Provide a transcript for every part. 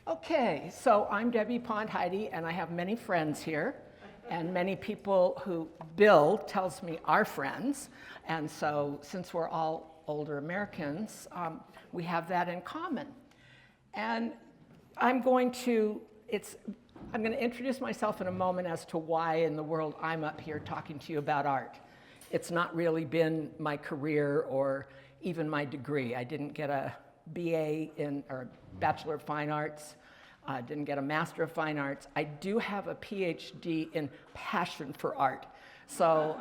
Okay, so I'm Debbie Pond Heide, and I have many friends here, and many people who Bill tells me are friends. And so since we're all older Americans, we have that in common. And I'm going to introduce myself in a moment as to why in the world I'm up here talking to you about art. It's not really been my career or even my degree. I didn't get a BA or Bachelor of Fine Arts. I didn't get a Master of Fine Arts. I do have a PhD in passion for art. So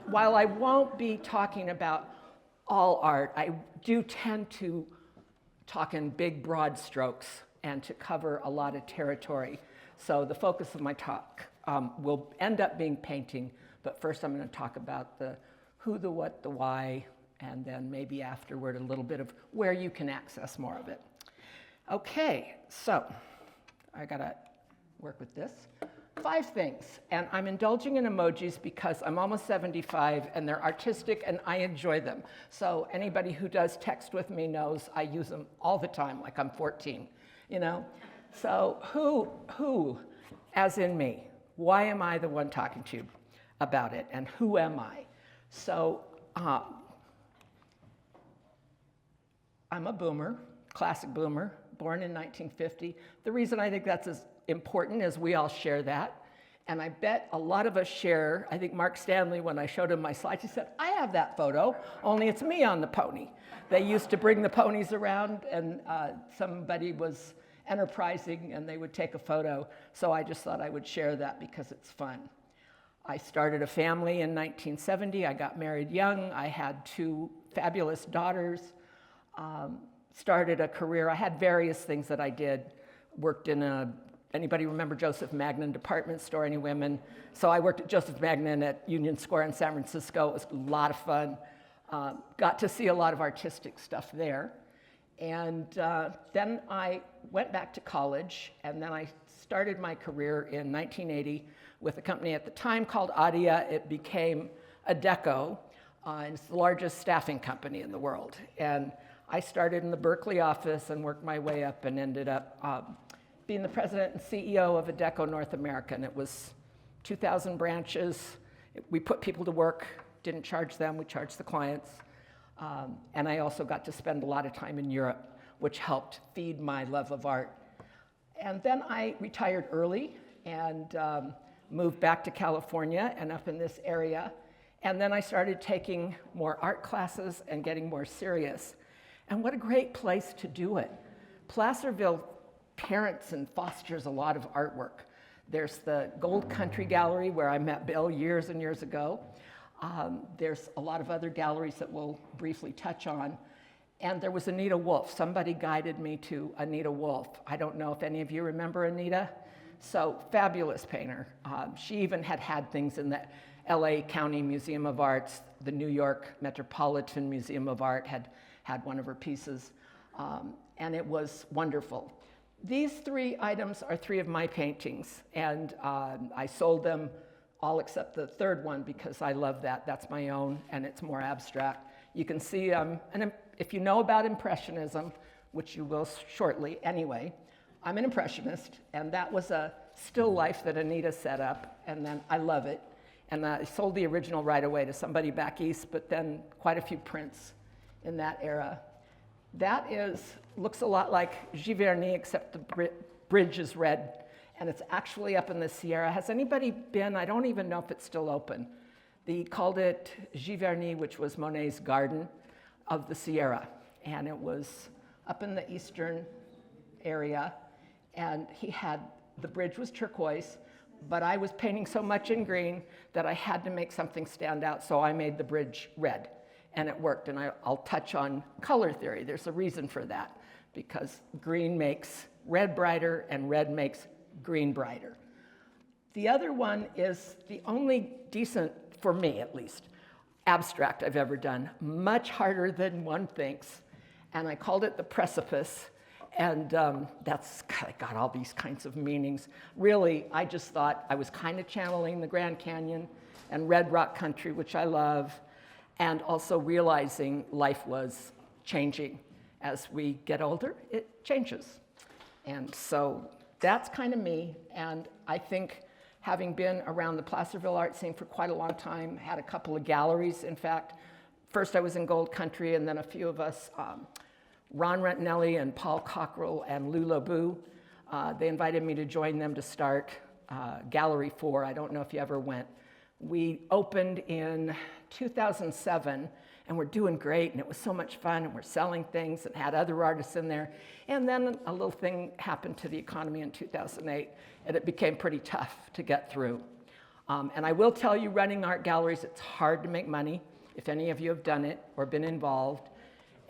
while I won't be talking about all art, I do tend to talk in big, broad strokes and to cover a lot of territory. So the focus of my talk will end up being painting, but first I'm going to talk about the who, the what, the why, and then maybe afterward a little bit of where you can access more of it. Okay, so I gotta work with this. 5 things, and I'm indulging in emojis because I'm almost 75 and they're artistic and I enjoy them. So anybody who does text with me knows I use them all the time, like I'm 14, you know? So who, as in me, why am I the one talking to you about it, and who am I? So I'm a boomer, classic boomer, born in 1950. The reason I think that's as important is we all share that. And I bet a lot of us share, I think Mark Stanley, when I showed him my slides, he said, I have that photo, only it's me on the pony. They used to bring the ponies around and somebody was enterprising and they would take a photo. So I just thought I would share that because it's fun. I started a family in 1970. I got married young. I had 2 fabulous daughters. Started a career. I had various things that I did. Worked in anybody remember Joseph Magnin department store, any women? So I worked at Joseph Magnin at Union Square in San Francisco. It was a lot of fun. Got to see a lot of artistic stuff there. And then I went back to college, and then I started my career in 1980 with a company at the time called Adia. It became Adecco, and it's the largest staffing company in the world. And I started in the Berkeley office and worked my way up and ended up being the president and CEO of Adecco North America. And it was 2,000 branches. We put people to work, didn't charge them, we charged the clients. And I also got to spend a lot of time in Europe, which helped feed my love of art. And then I retired early and moved back to California and up in this area. And then I started taking more art classes and getting more serious. And what a great place to do it. Placerville parents and fosters a lot of artwork. There's the Gold Country Gallery where I met Bill years and years ago. There's a lot of other galleries that we'll briefly touch on. And there was Anita Wolff. Somebody guided me to Anita Wolff. I don't know if any of you remember Anita. So fabulous painter. She even had things in the LA County Museum of Arts. The New York Metropolitan Museum of Art had one of her pieces, and it was wonderful. These 3 items are 3 of my paintings, and I sold them all except the 3rd one because I love that. That's my own, and it's more abstract. You can see, and if you know about Impressionism, which you will shortly anyway, I'm an Impressionist, and that was a still life that Anita set up, and then I love it. And I sold the original right away to somebody back east, but then quite a few prints in that era. That looks a lot like Giverny, except the bridge is red, and it's actually up in the Sierra. Has anybody been? I don't even know if it's still open. They called it Giverny, which was Monet's garden of the Sierra, and it was up in the eastern area, and the bridge was turquoise, but I was painting so much in green that I had to make something stand out, so I made the bridge red. And it worked, and I'll touch on color theory. There's a reason for that, because green makes red brighter, and red makes green brighter. The other one is the only decent, for me at least, abstract I've ever done, much harder than one thinks, and I called it The Precipice, and that's got all these kinds of meanings. Really, I just thought I was kind of channeling the Grand Canyon and Red Rock Country, which I love, and also realizing life was changing. As we get older, it changes. And so that's kind of me. And I think having been around the Placerville art scene for quite a long time, had a couple of galleries, in fact. First I was in Gold Country, and then a few of us, Ron Rentinelli and Paul Cockrell and Lou LeBou, they invited me to join them to start Gallery 4. I don't know if you ever went. We opened in 2007, and we're doing great, and it was so much fun, and we're selling things and had other artists in there. And then a little thing happened to the economy in 2008, and it became pretty tough to get through. And I will tell you, running art galleries, it's hard to make money, if any of you have done it or been involved.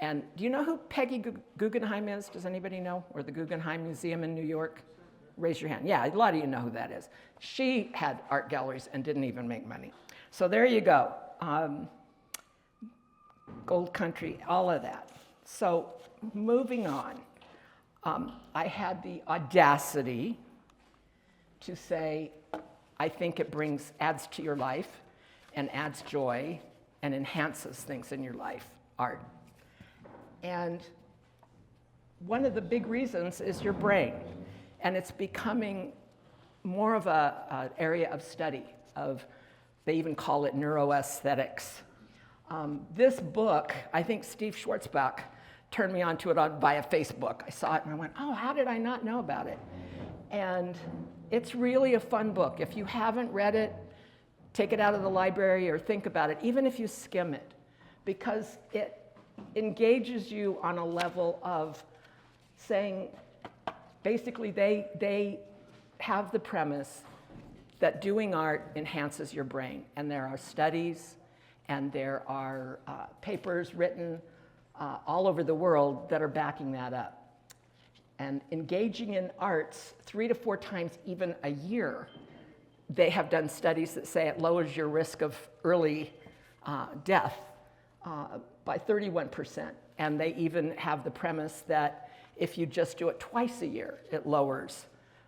And do you know who Peggy Guggenheim is? Does anybody know? Or the Guggenheim Museum in New York? Raise your hand. Yeah, a lot of you know who that is. She had art galleries and didn't even make money. So there you go. Gold Country, all of that. So moving on, I had the audacity to say, I think it adds to your life and adds joy and enhances things in your life, art. And one of the big reasons is your brain. And it's becoming more of an area of study they even call it neuroaesthetics. This book, I think Steve Schwartzbach turned me onto it via Facebook. I saw it and I went, oh, how did I not know about it? And it's really a fun book. If you haven't read it, take it out of the library or think about it, even if you skim it, because it engages you on a level of saying, basically they have the premise that doing art enhances your brain. And there are studies and there are papers written all over the world that are backing that up. And engaging in arts 3 to 4 times even a year, they have done studies that say it lowers your risk of early death by 31%. And they even have the premise that if you just do it twice a year, it lowers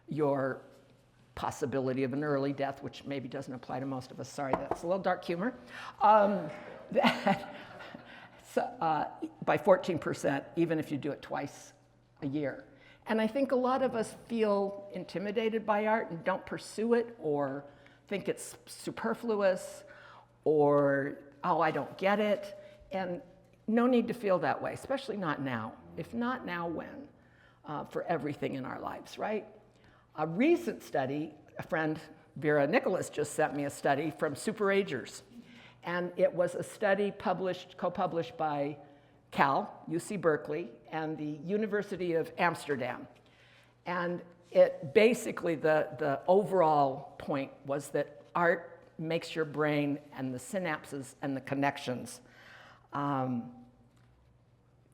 your possibility of an early death, which maybe doesn't apply to most of us. Sorry, that's a little dark humor. By 14%, even if you do it twice a year. And I think a lot of us feel intimidated by art and don't pursue it, or think it's superfluous, or, oh, I don't get it. And no need to feel that way, especially not now. If not now, when? For everything in our lives, right? A recent study, a friend, Vera Nicholas, just sent me a study from Superagers. And it was a study co-published by Cal, UC Berkeley, and the University of Amsterdam. And it basically, the overall point was that art makes your brain and the synapses and the connections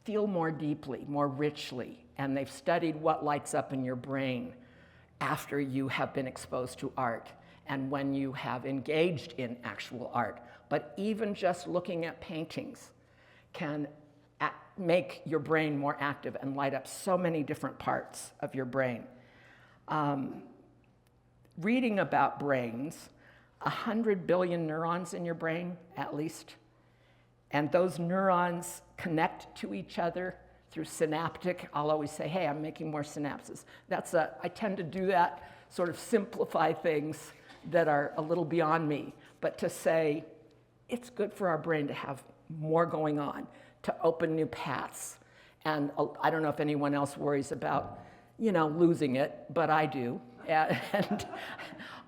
feel more deeply, more richly. And they've studied what lights up in your brain after you have been exposed to art and when you have engaged in actual art. But even just looking at paintings can make your brain more active and light up so many different parts of your brain. Reading about brains, 100 billion neurons in your brain, at least. And those neurons connect to each other through synaptic. I'll always say, hey, I'm making more synapses. I tend to do that, sort of simplify things that are a little beyond me. But to say, it's good for our brain to have more going on, to open new paths. And I don't know if anyone else worries about, losing it, but I do. And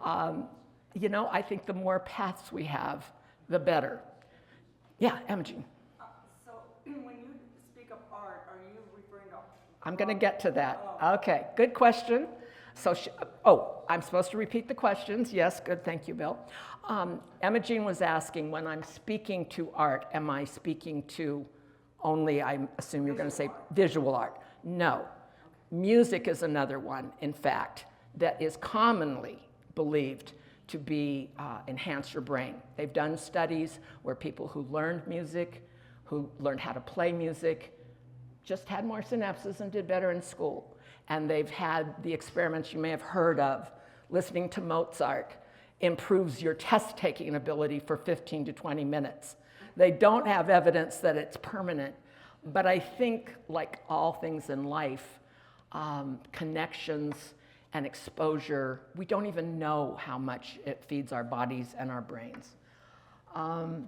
I think the more paths we have, the better. Yeah, Imogen. So when you speak of art, are you referring to... I'm going to get to that. Okay, good question. So, I'm supposed to repeat the questions. Yes, good, thank you, Bill. Imogen was asking, when I'm speaking to art, am I speaking to only, I assume you're going to say visual art? No. Music is another one, in fact, that is commonly believed to enhance your brain. They've done studies where people who learned music, who learned how to play music, just had more synapses and did better in school. And they've had the experiments you may have heard of. Listening to Mozart improves your test-taking ability for 15 to 20 minutes. They don't have evidence that it's permanent, but I think, like all things in life, connections, and exposure. We don't even know how much it feeds our bodies and our brains. And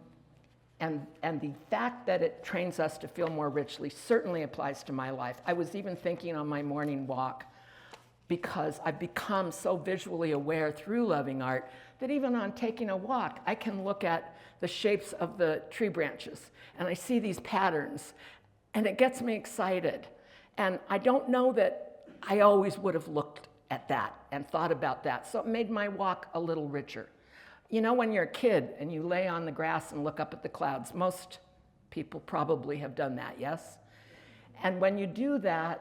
the fact that it trains us to feel more richly certainly applies to my life. I was even thinking on my morning walk, because I've become so visually aware through loving art, that even on taking a walk, I can look at the shapes of the tree branches, and I see these patterns, and it gets me excited. And I don't know that I always would have looked at that and thought about that, so it made my walk a little richer. You know, when you're a kid and you lay on the grass and look up at the clouds, most people probably have done that, yes? And when you do that,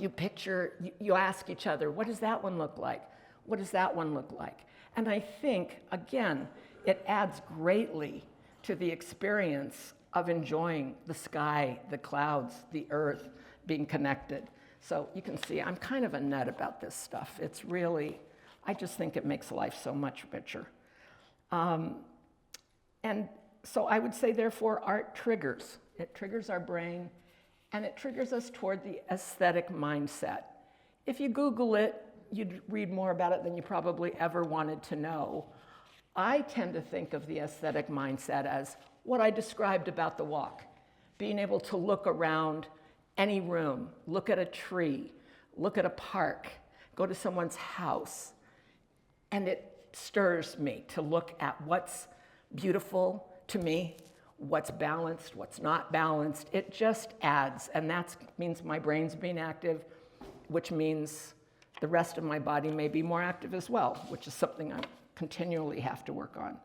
you picture, you ask each other, what does that one look like? What does that one look like? And I think, again, it adds greatly to the experience of enjoying the sky, the clouds, the earth, being connected. So you can see I'm kind of a nut about this stuff. It's really, I just think it makes life so much richer. And so I would say, therefore, art triggers. It triggers our brain, and it triggers us toward the aesthetic mindset. If you Google it, you'd read more about it than you probably ever wanted to know. I tend to think of the aesthetic mindset as what I described about the walk, being able to look around any room, look at a tree, look at a park, go to someone's house, and it stirs me to look at what's beautiful to me, what's balanced, what's not balanced. It just adds, and that means my brain's being active, which means the rest of my body may be more active as well, which is something I continually have to work on.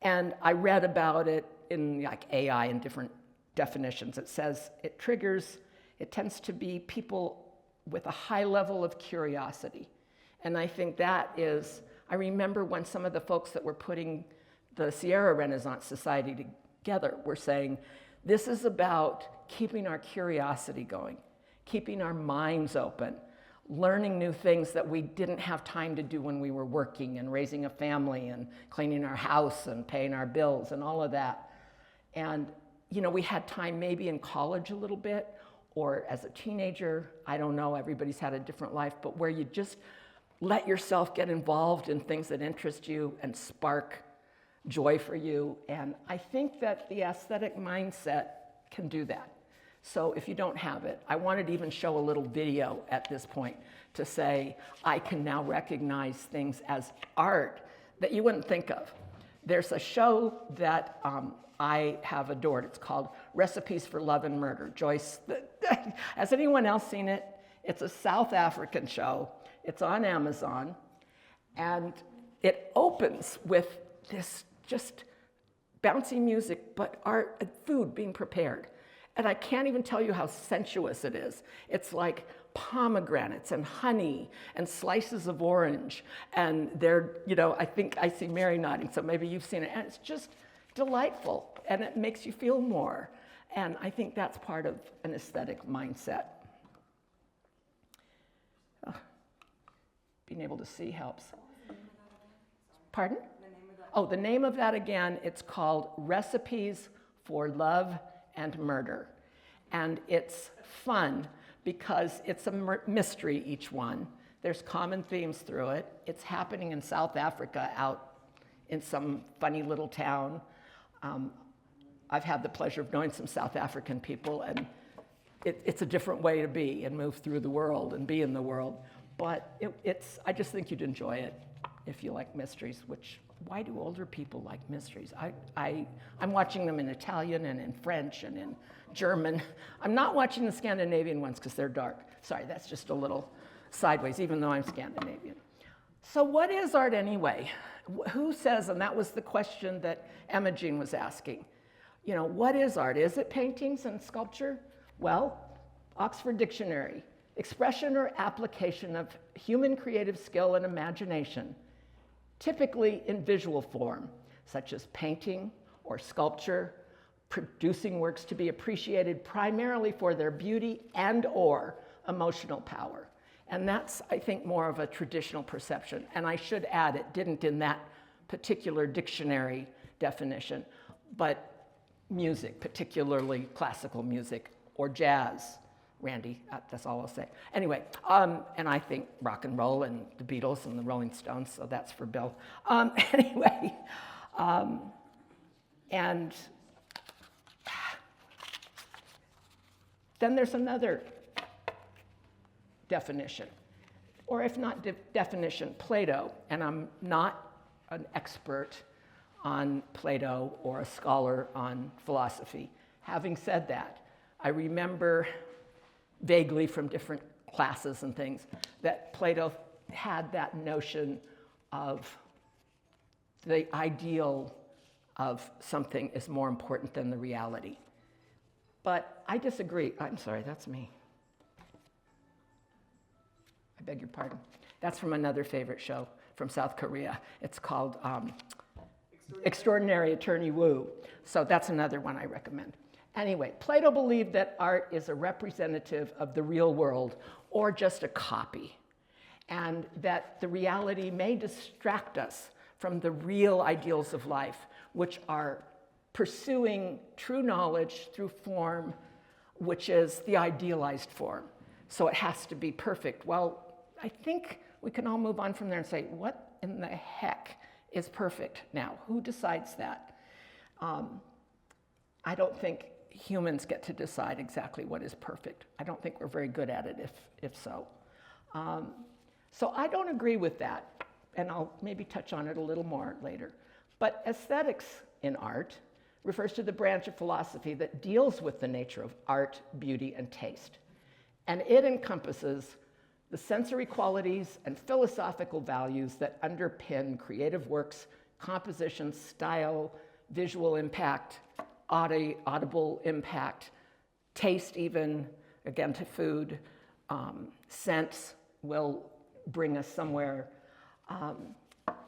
And I read about it in like AI and different definitions. It says it triggers, it tends to be people with a high level of curiosity. And I think that is, I remember when some of the folks that were putting the Sierra Renaissance Society together were saying, this is about keeping our curiosity going, keeping our minds open, learning new things that we didn't have time to do when we were working and raising a family and cleaning our house and paying our bills and all of that. And, you know, we had time maybe in college a little bit or as a teenager. I don't know, everybody's had a different life, but where you just let yourself get involved in things that interest you and spark joy for you. And I think that the aesthetic mindset can do that. So if you don't have it, I wanted to even show a little video at this point to say, I can now recognize things as art that you wouldn't think of. There's a show that I have adored. It's called Recipes for Love and Murder. Joyce, has anyone else seen it? It's a South African show. It's on Amazon. And it opens with this just bouncy music, but art and food being prepared. And I can't even tell you how sensuous it is. It's like pomegranates and honey and slices of orange. And they're, you know, I think I see Mary nodding, so maybe you've seen it. And it's just delightful, and it makes you feel more. And I think that's part of an aesthetic mindset. Being able to see helps. Pardon? Oh, the name of that again, it's called Recipes for Love and Murder. And it's fun because it's a mystery, each one. There's common themes through it. It's happening in South Africa, out in some funny little town. I've had the pleasure of knowing some South African people, and it's a different way to be and move through the world and be in the world. But I just think you'd enjoy it if you like mysteries, which, why do older people like mysteries? I'm watching them in Italian and in French and in German. I'm not watching the Scandinavian ones because they're dark. Sorry, that's just a little sideways, even though I'm Scandinavian. So what is art anyway? Who says, and that was the question that Emma Jean was asking, you know, what is art? Is it paintings and sculpture? Well, Oxford Dictionary, expression or application of human creative skill and imagination, typically in visual form, such as painting or sculpture, producing works to be appreciated primarily for their beauty and or emotional power. And that's, I think, more of a traditional perception. And I should add, it didn't in that particular dictionary definition, but music, particularly classical music or jazz, Randy, that's all I'll say. Anyway, and I think rock and roll and the Beatles and the Rolling Stones, so that's for Bill. Anyway, and then there's another definition, or if not definition, Plato, and I'm not an expert on Plato or a scholar on philosophy. Having said that, I remember vaguely from different classes and things that Plato had that notion of the ideal of something is more important than the reality. But I disagree. I'm sorry, that's me. I beg your pardon. That's from another favorite show from South Korea. It's called Extraordinary Attorney Woo. So that's another one I recommend. Anyway, Plato believed that art is a representative of the real world or just a copy, and that the reality may distract us from the real ideals of life, which are pursuing true knowledge through form, which is the idealized form. So it has to be perfect. Well, I think we can all move on from there and say, what in the heck is perfect now? Who decides that? I don't think humans get to decide exactly what is perfect. I don't think we're very good at it, if so. So I don't agree with that, and I'll maybe touch on it a little more later. But aesthetics in art refers to the branch of philosophy that deals with the nature of art, beauty, and taste. And it encompasses the sensory qualities and philosophical values that underpin creative works, composition, style, visual impact, audible impact, taste even, again to food, scents will bring us somewhere.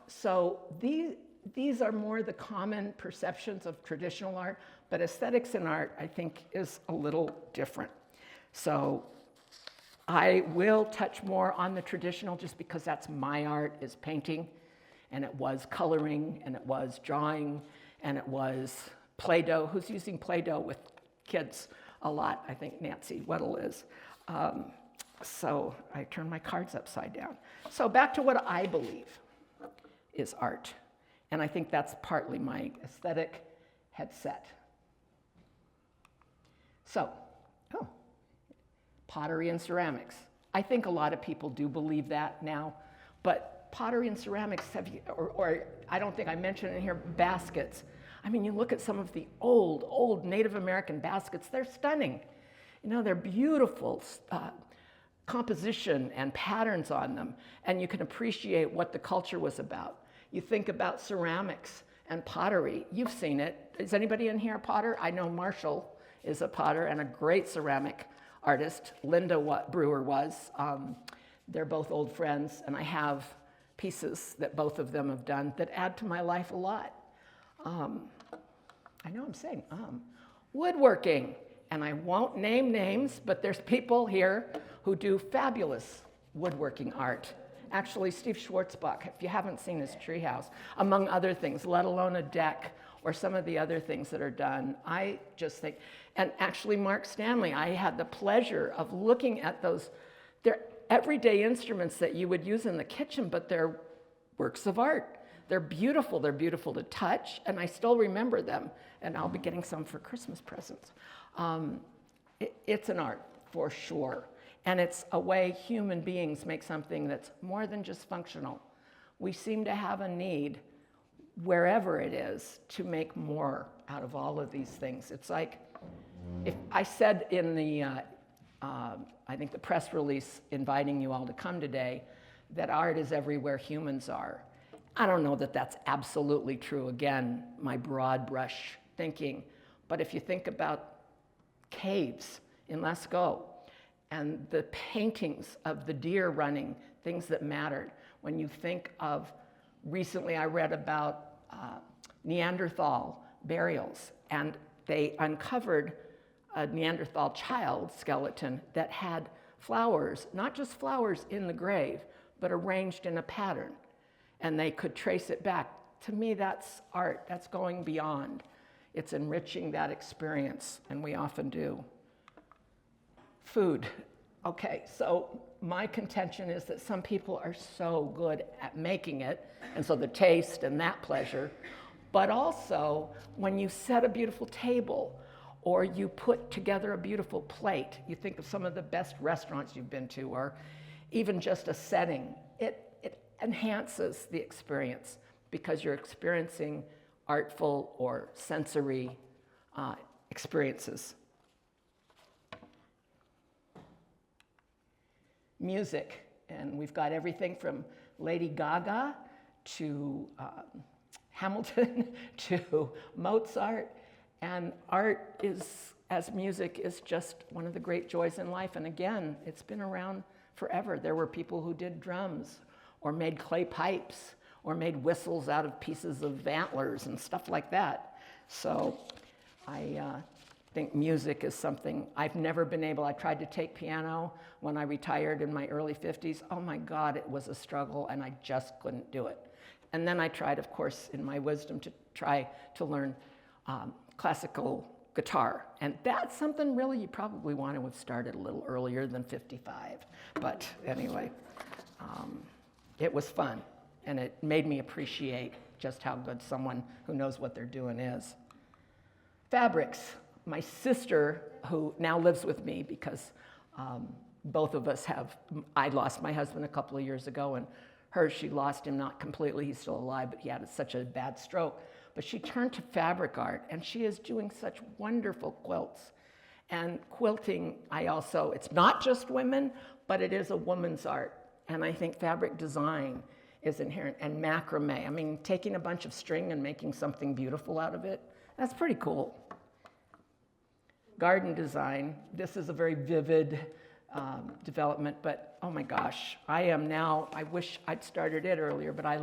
So these are more the common perceptions of traditional art, but aesthetics in art, I think, is a little different. So I will touch more on the traditional just because that's my art, is painting, and it was coloring, and it was drawing, and it was Play-Doh. Who's using Play-Doh with kids a lot? I think Nancy Weddle is. So I turn my cards upside down. So back to what I believe is art. And I think that's partly my aesthetic headset. So, pottery and ceramics. I think a lot of people do believe that now, but pottery and ceramics or I don't think I mentioned in here, baskets. I mean, you look at some of the old Native American baskets, they're stunning. You know, they're beautiful composition and patterns on them, and you can appreciate what the culture was about. You think about ceramics and pottery. You've seen it. Is anybody in here a potter? I know Marshall is a potter and a great ceramic artist. Linda Brewer was. They're both old friends, and I have pieces that both of them have done that add to my life a lot. I know I'm saying woodworking, and I won't name names, but there's people here who do fabulous woodworking art. Actually, Steve Schwartzbach, if you haven't seen his treehouse, among other things, let alone a deck or some of the other things that are done, I just think, and actually Mark Stanley, I had the pleasure of looking at those. They're everyday instruments that you would use in the kitchen, but they're works of art. They're beautiful to touch, and I still remember them, and I'll be getting some for Christmas presents. It's an art, for sure. And it's a way human beings make something that's more than just functional. We seem to have a need, wherever it is, to make more out of all of these things. It's like, if I said in the, I think the press release inviting you all to come today, that art is everywhere humans are. I don't know that that's absolutely true. Again, my broad brush thinking. But if you think about caves in Lascaux, and the paintings of the deer running, things that mattered. When you think of, recently I read about Neanderthal burials, and they uncovered a Neanderthal child skeleton that had flowers, not just flowers in the grave, but arranged in a pattern, and they could trace it back. To me, that's art. That's going beyond. It's enriching that experience, and we often do. Food. Okay, so my contention is that some people are so good at making it, and so the taste and that pleasure, but also when you set a beautiful table or you put together a beautiful plate, you think of some of the best restaurants you've been to, or even just a setting, it enhances the experience because you're experiencing artful or sensory experiences. Music, and we've got everything from Lady Gaga to Hamilton to Mozart, and art is, as music, is just one of the great joys in life. And again, it's been around forever. There were people who did drums or made clay pipes or made whistles out of pieces of antlers and stuff like that. So I think music is something I've never been able. I tried to take piano when I retired in my early 50s. Oh my God, it was a struggle, and I just couldn't do it. And then I tried, of course, in my wisdom, to try to learn classical guitar. And that's something really you probably want to have started a little earlier than 55. But anyway, it was fun, and it made me appreciate just how good someone who knows what they're doing is. Fabrics. My sister, who now lives with me because both of us I lost my husband a couple of years ago, and she lost him not completely, he's still alive, but he had such a bad stroke. But she turned to fabric art, and she is doing such wonderful quilts. And quilting, it's not just women, but it is a woman's art. And I think fabric design is inherent, and macrame. I mean, taking a bunch of string and making something beautiful out of it, that's pretty cool. Garden design, this is a very vivid development, but oh my gosh, I wish I'd started it earlier, but I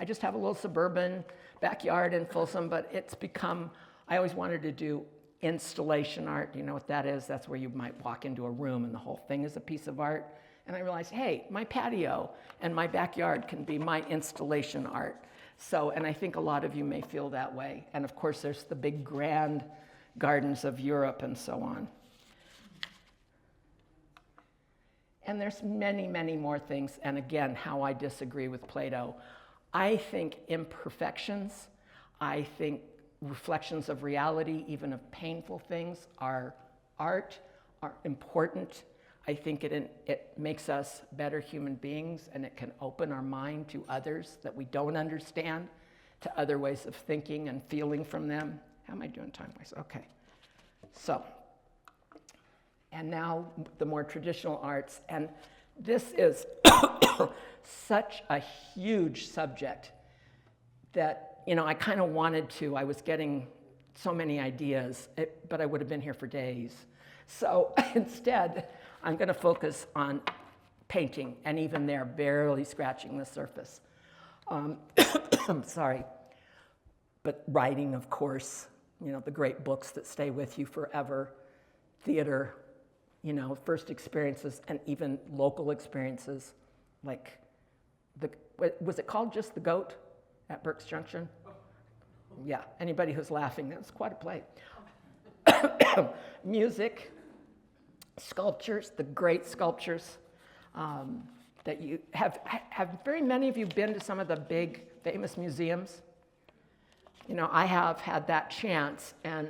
just have a little suburban backyard in Folsom, but it's become, I always wanted to do installation art. You know what that is? That's where you might walk into a room and the whole thing is a piece of art. And I realized, hey, my patio and my backyard can be my installation art. So, and I think a lot of you may feel that way. And of course, there's the big grand gardens of Europe and so on. And there's many, many more things. And again, how I disagree with Plato. I think imperfections, I think reflections of reality, even of painful things, are art, are important. I think it makes us better human beings, and it can open our mind to others that we don't understand, to other ways of thinking and feeling from them. How am I doing time-wise? Okay. So, and now the more traditional arts. And this is such a huge subject that, I kind of wanted to. I was getting so many ideas, but I would have been here for days. So instead, I'm going to focus on painting, and even there, barely scratching the surface. I'm sorry. But writing, of course, the great books that stay with you forever, theater, first experiences, and even local experiences, like was it called Just the Goat at Berks Junction? Yeah, anybody who's laughing, that's quite a play. Music, sculptures, the great sculptures that you have very many of you been to some of the big famous museums? I have had that chance, and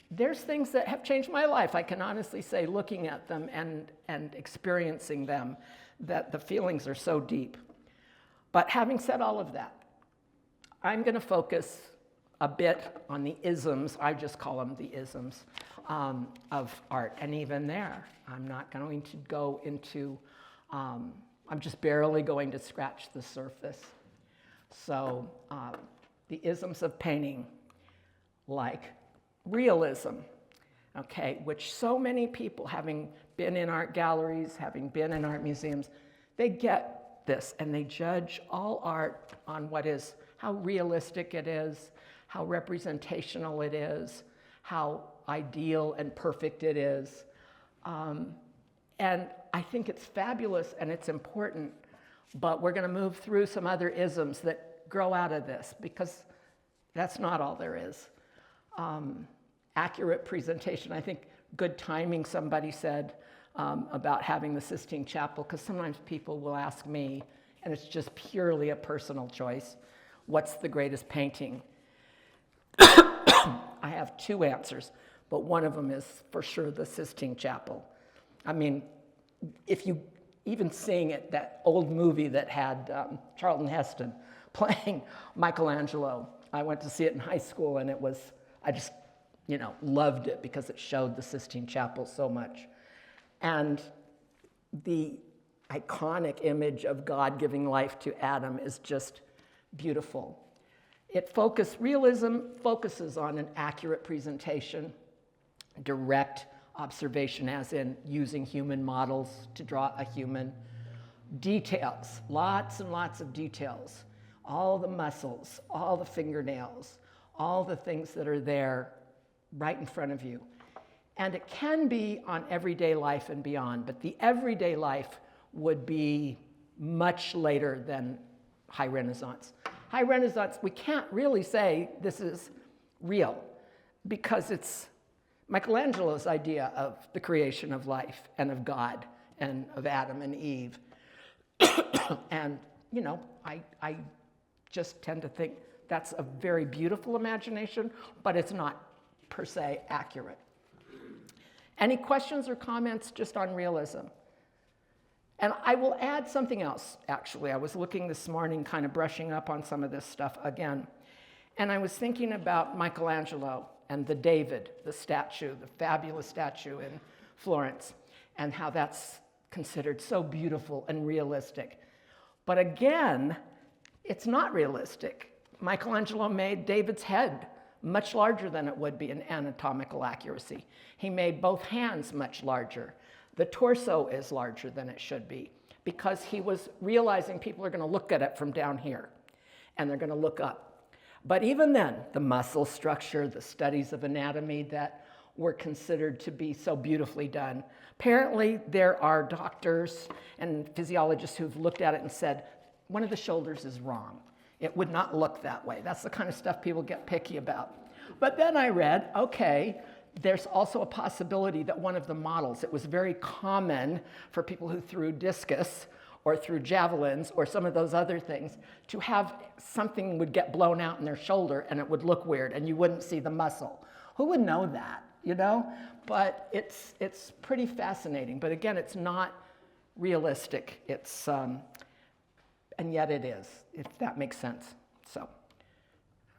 there's things that have changed my life. I can honestly say, looking at them and experiencing them, that the feelings are so deep. But having said all of that, I'm going to focus a bit on the isms, I just call them the isms, of art. And even there, I'm not going to go into, I'm just barely going to scratch the surface. So the isms of painting, like realism, okay, which so many people, having been in art galleries, having been in art museums, they get this, and they judge all art on how realistic it is, how representational it is, how ideal and perfect it is. And I think it's fabulous and it's important, but we're going to move through some other isms that grow out of this, because that's not all there is. Accurate presentation. I think good timing, somebody said, about having the Sistine Chapel, because sometimes people will ask me, and it's just purely a personal choice, what's the greatest painting? I have two answers, but one of them is for sure the Sistine Chapel. I mean, if you even seeing it, that old movie that had Charlton Heston playing Michelangelo, I went to see it in high school, and I just, loved it because it showed the Sistine Chapel so much. And the iconic image of God giving life to Adam is just beautiful. Realism focuses on an accurate presentation, direct observation, as in using human models to draw a human. Details, lots and lots of details. All the muscles, all the fingernails, all the things that are there right in front of you. And it can be on everyday life and beyond, but the everyday life would be much later than High Renaissance. High Renaissance, we can't really say this is real because it's Michelangelo's idea of the creation of life and of God and of Adam and Eve. And, I just tend to think that's a very beautiful imagination, but it's not per se accurate. Any questions or comments just on realism? And I will add something else, actually. I was looking this morning, kind of brushing up on some of this stuff again. And I was thinking about Michelangelo and the David, the statue, the fabulous statue in Florence, and how that's considered so beautiful and realistic. But again, it's not realistic. Michelangelo made David's head much larger than it would be in anatomical accuracy. He made both hands much larger. The torso is larger than it should be because he was realizing people are going to look at it from down here and they're going to look up. But even then, the muscle structure, the studies of anatomy that were considered to be so beautifully done. Apparently, there are doctors and physiologists who've looked at it and said, one of the shoulders is wrong. It would not look that way. That's the kind of stuff people get picky about. But then I read, okay, there's also a possibility that one of the models, it was very common for people who threw discus or threw javelins or some of those other things to have something would get blown out in their shoulder and it would look weird and you wouldn't see the muscle. Who would know that, But it's pretty fascinating. But again, it's not realistic. It's, and yet it is, if that makes sense. So,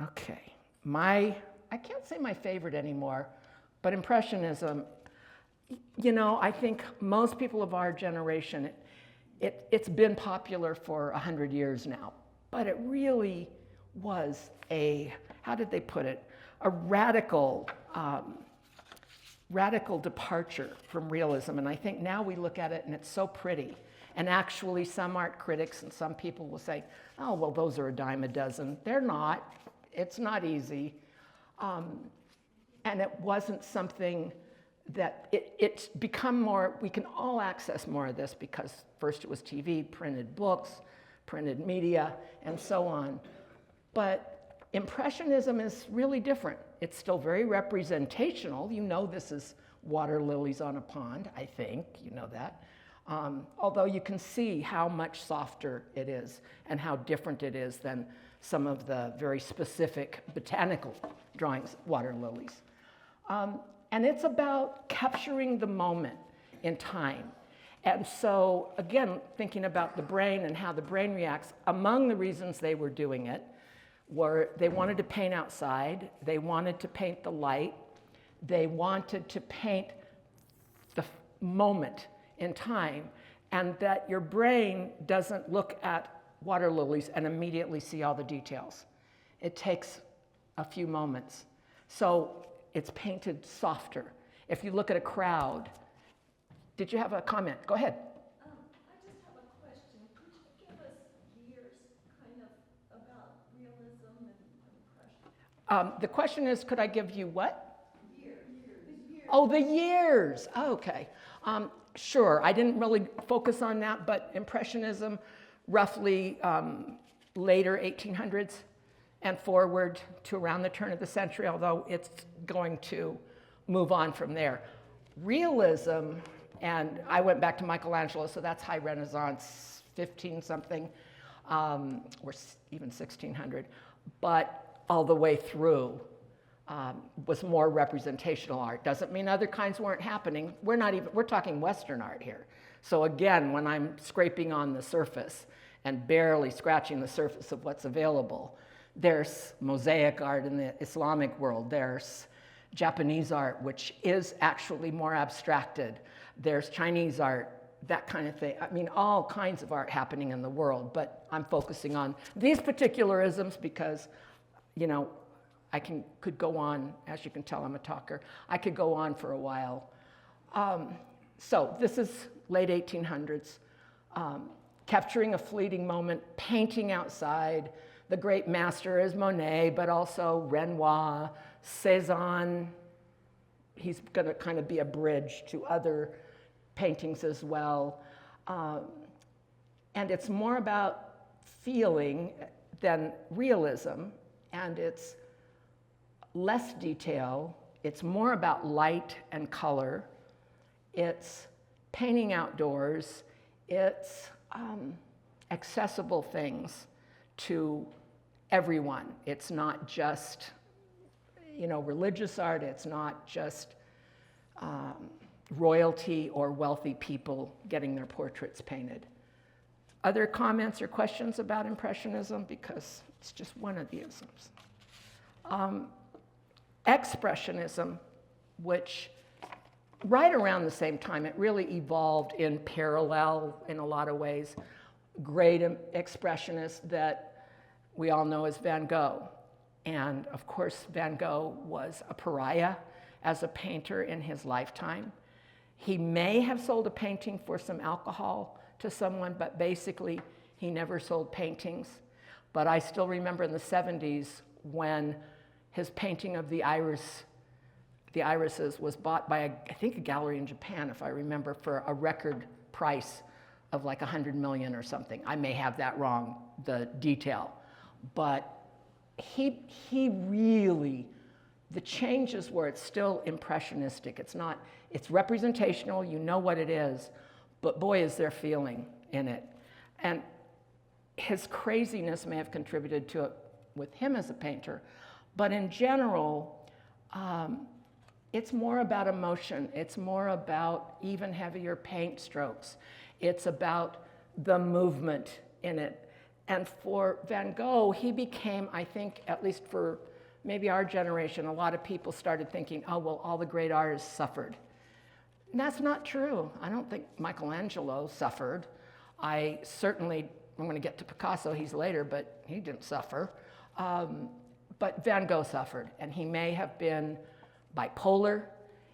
okay. I can't say my favorite anymore, but Impressionism, I think most people of our generation, it's been popular for 100 years now, but it really was how did they put it? A radical departure from realism. And I think now we look at it and it's so pretty. And actually some art critics and some people will say, oh, well, those are a dime a dozen. They're not. It's not easy. And it wasn't something that it's become more, we can all access more of this because first it was TV, printed books, printed media, and so on. But Impressionism is really different. It's still very representational. This is water lilies on a pond, I think, that. Although you can see how much softer it is and how different it is than some of the very specific botanical drawings, water lilies. And it's about capturing the moment in time. And so, again, thinking about the brain and how the brain reacts, among the reasons they were doing it were they wanted to paint outside, they wanted to paint the light, they wanted to paint the moment in time, and that your brain doesn't look at water lilies and immediately see all the details. It takes a few moments. So it's painted softer. If you look at a crowd, did you have a comment? Go ahead. I just have a question. Could you give us years kind of about realism and impression? The question is, could I give you what? Years. Oh, the years. Oh, okay. Sure. I didn't really focus on that, but Impressionism, roughly later 1800s and forward to around the turn of the century, although it's going to move on from there. Realism, and I went back to Michelangelo, so that's High Renaissance, 15 something, even 1600, but all the way through was more representational art. Doesn't mean other kinds weren't happening. We're talking Western art here. So again, when I'm scraping on the surface and barely scratching the surface of what's available, there's mosaic art in the Islamic world. There's Japanese art, which is actually more abstracted. There's Chinese art, that kind of thing. I mean, all kinds of art happening in the world, but I'm focusing on these particular isms because, you know, I could go on, as you can tell, I'm a talker. I could go on for a while. So this is late 1800s, capturing a fleeting moment, painting outside. The great master is Monet, but also Renoir, Cézanne. He's going to kind of be a bridge to other paintings as well. And it's more about feeling than realism, and it's less detail. It's more about light and color. It's painting outdoors. It's accessible things to everyone. It's not just, you know, religious art. It's not just royalty or wealthy people getting their portraits painted. Other comments or questions about Impressionism? Because it's just one of the isms. Expressionism, which right around the same time, it really evolved in parallel in a lot of ways. Great expressionist that we all know as Van Gogh. And of course, Van Gogh was a pariah as a painter in his lifetime. He may have sold a painting for some alcohol to someone, but basically he never sold paintings. But I still remember in the 70s when his painting of the irises was bought by, I think, a gallery in Japan, if I remember, for a record price of like 100 million or something. I may have that wrong, the detail. But he really, the changes where it's still impressionistic. It's representational, you know what it is, but boy, is there feeling in it. And his craziness may have contributed to it with him as a painter, but in general, it's more about emotion. It's more about even heavier paint strokes. It's about the movement in it. And for Van Gogh, he became, I think, at least for maybe our generation, a lot of people started thinking, oh, well, all the great artists suffered. And that's not true. I don't think Michelangelo suffered. I'm going to get to Picasso, he's later, but he didn't suffer. But Van Gogh suffered, and he may have been bipolar.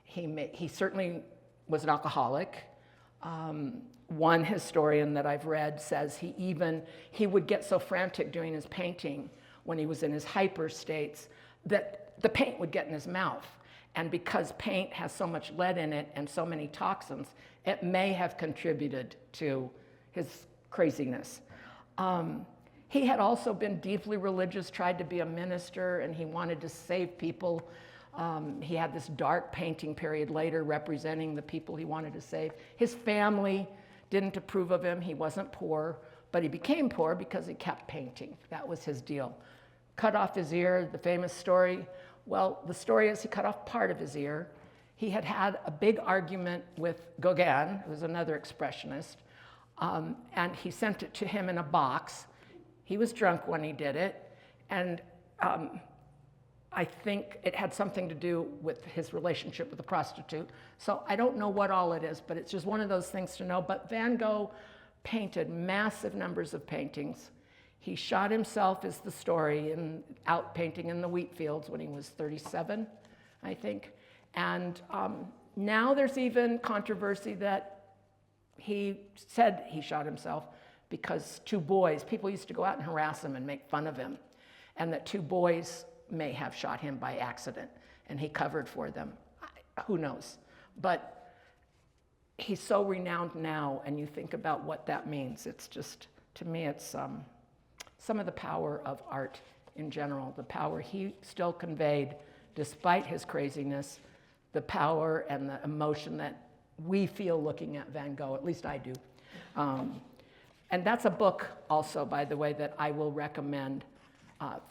He certainly was an alcoholic. One historian that I've read says he would get so frantic doing his painting when he was in his hyper states that the paint would get in his mouth. And because paint has so much lead in it and so many toxins, it may have contributed to his craziness. He had also been deeply religious, tried to be a minister, and he wanted to save people. He had this dark painting period later representing the people he wanted to save. His family didn't approve of him. He wasn't poor, but he became poor because he kept painting. That was his deal. Cut off his ear, the famous story. Well, the story is he cut off part of his ear. He had had a big argument with Gauguin, who was another expressionist, and he sent it to him in a box. He was drunk when he did it, and I think it had something to do with his relationship with a prostitute. So I don't know what all it is, but it's just one of those things to know. But Van Gogh painted massive numbers of paintings. He shot himself, is the story, out painting in the wheat fields when he was 37, I think. And now there's even controversy that he said he shot himself because two boys, people used to go out and harass him and make fun of him, and that two boys may have shot him by accident, and he covered for them. Who knows? But he's so renowned now, and you think about what that means. It's just, to me, it's some of the power of art in general, the power he still conveyed, despite his craziness, the power and the emotion that we feel looking at Van Gogh, at least I do. And that's a book also, by the way, that I will recommend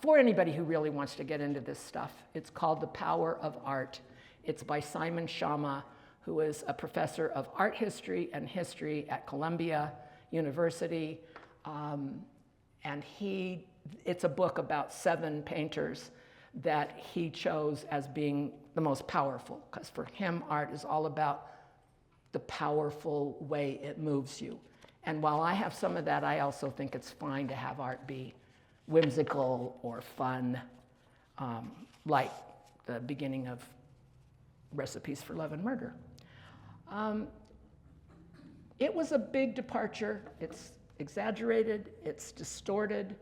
for anybody who really wants to get into this stuff. It's called The Power of Art. It's by Simon Schama, who is a professor of art history and history at Columbia University. And it's a book about 7 painters that he chose as being the most powerful, because for him, art is all about the powerful way it moves you. And while I have some of that, I also think it's fine to have art be whimsical or fun, like the beginning of Recipes for Love and Murder. It was a big departure. It's exaggerated, it's distorted,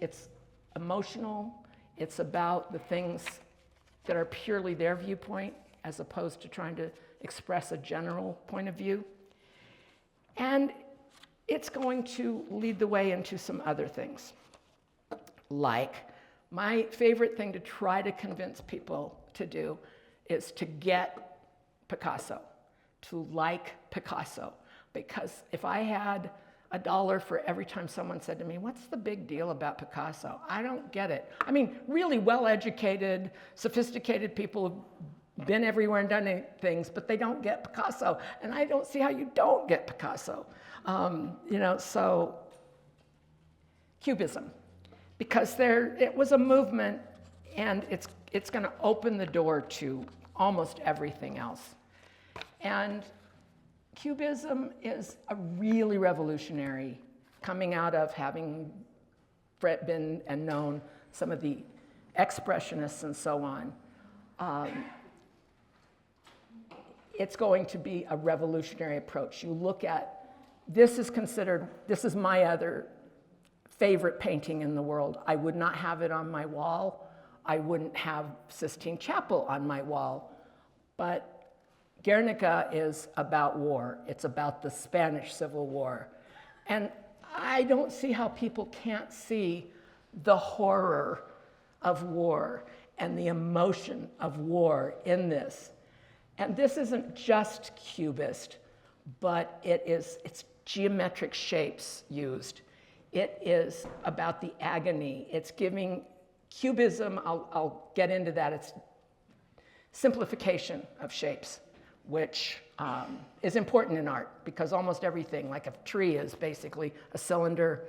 it's emotional, it's about the things that are purely their viewpoint as opposed to trying to express a general point of view. And it's going to lead the way into some other things. Like, my favorite thing to try to convince people to do is to get Picasso, to like Picasso. Because if I had $1 for every time someone said to me, "What's the big deal about Picasso?" I don't get it. I mean, really well-educated, sophisticated people have been everywhere and done things, but they don't get Picasso. And I don't see how you don't get Picasso. So Cubism. Because it was a movement, and it's going to open the door to almost everything else. And Cubism is a really revolutionary, coming out of having been and known some of the Expressionists and so on. It's going to be a revolutionary approach. You look at, this is my other favorite painting in the world. I would not have it on my wall. I wouldn't have Sistine Chapel on my wall. But Guernica is about war. It's about the Spanish Civil War. And I don't see how people can't see the horror of war and the emotion of war in this. And this isn't just cubist, but it's geometric shapes used. It is about the agony. It's giving Cubism, I'll get into that, it's simplification of shapes, which is important in art because almost everything, like a tree is basically a cylinder